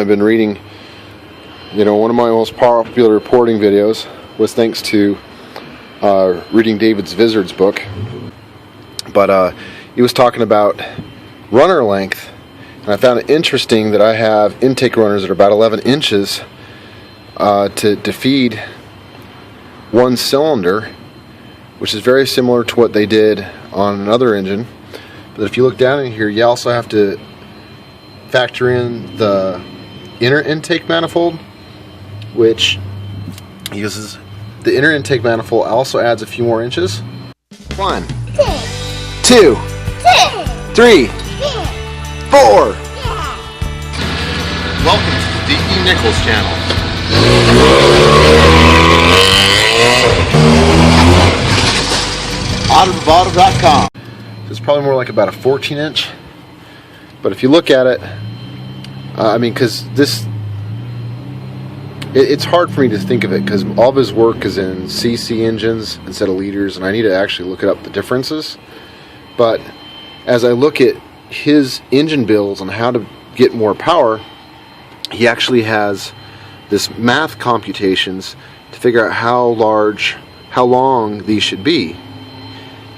I've been reading, one of my most popular reporting videos was thanks to reading David Vizard's book. But he was talking about runner length, and I found it interesting that I have intake runners that are about 11 inches to feed one cylinder, which is very similar to what they did on another engine. But if you look down in here, you also have to factor in the inner intake manifold, which uses the inner intake manifold also adds a few more inches. 1, 2, 3, 4. Welcome to the D.E. Nichols channel. Autobottle.com. It's probably more like about a 14-inch. But if you look at it, because it's hard for me to think of it because all of his work is in cc engines instead of liters, and I need to actually look it up the differences. But as I look at his engine builds on how to get more power, he actually has this math computations to figure out how long these should be.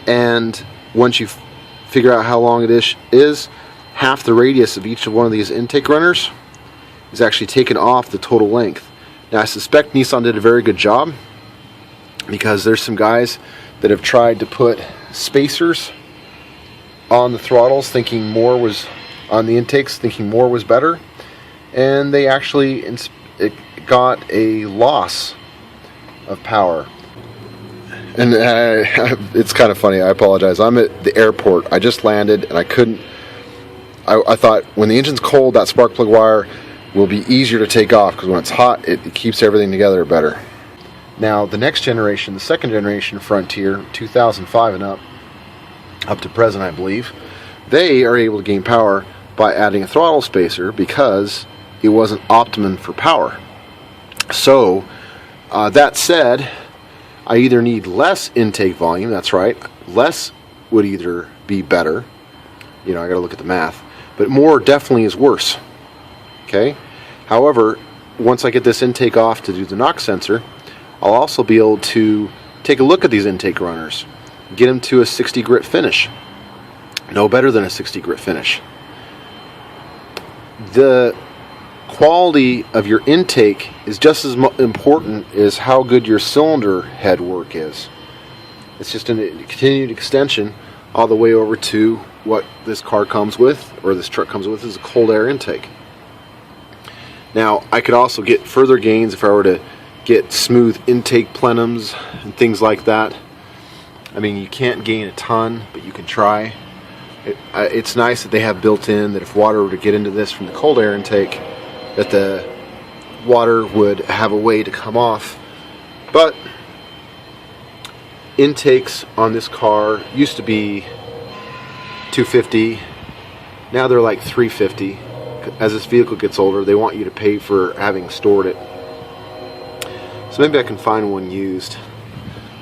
And once you figure out how long it is, half the radius of each of one of these intake runners is actually taken off the total length. Now I suspect Nissan did a very good job, because there's some guys that have tried to put spacers on the throttles thinking more was on the intakes, thinking more was better, and they actually got a loss of power. And it's kind of funny, I apologize. I'm at the airport. I just landed and I thought when the engine's cold, that spark plug wire will be easier to take off, because when it's hot, it keeps everything together better. Now, the next generation, the second generation Frontier, 2005 and up to present, I believe, they are able to gain power by adding a throttle spacer because it wasn't optimum for power. So, that said, I either need less intake volume, that's right, less would either be better, I gotta look at the math, but more definitely is worse, okay? However, once I get this intake off to do the knock sensor, I'll also be able to take a look at these intake runners, get them to a 60 grit finish, no better than a 60 grit finish. The quality of your intake is just as important as how good your cylinder head work is. It's just a continued extension all the way over to what this car comes with, or this truck comes with, is a cold air intake. Now, I could also get further gains if I were to get smooth intake plenums and things like that. You can't gain a ton, but you can try. It's nice that they have built in that if water were to get into this from the cold air intake, that the water would have a way to come off. But intakes on this car used to be 250, now they're like 350. As this vehicle gets older, they want you to pay for having stored it. So maybe I can find one used.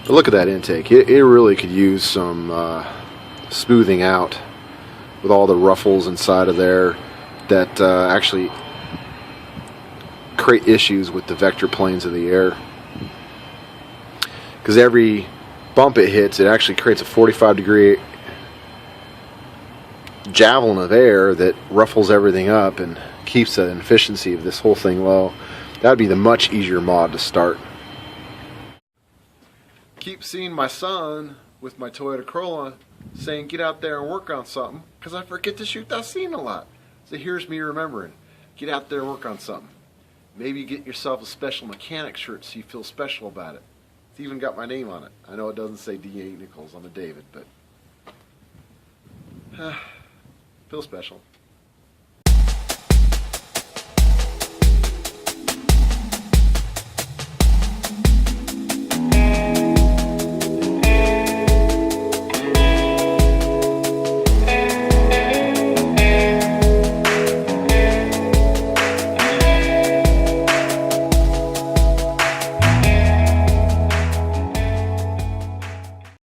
But look at that intake. It really could use some smoothing out with all the ruffles inside of there that actually create issues with the vector planes of the air. Because every bump it hits, it actually creates a 45-degree javelin of air that ruffles everything up and keeps the efficiency of this whole thing low. That would be the much easier mod to start. Keep seeing my son with my Toyota Corolla saying get out there and work on something, because I forget to shoot that scene a lot. So here's me remembering, get out there and work on something. Maybe get yourself a special mechanic shirt so you feel special about it. It's even got my name on it. I know it doesn't say D.A. Nichols, I'm a David, but feel special.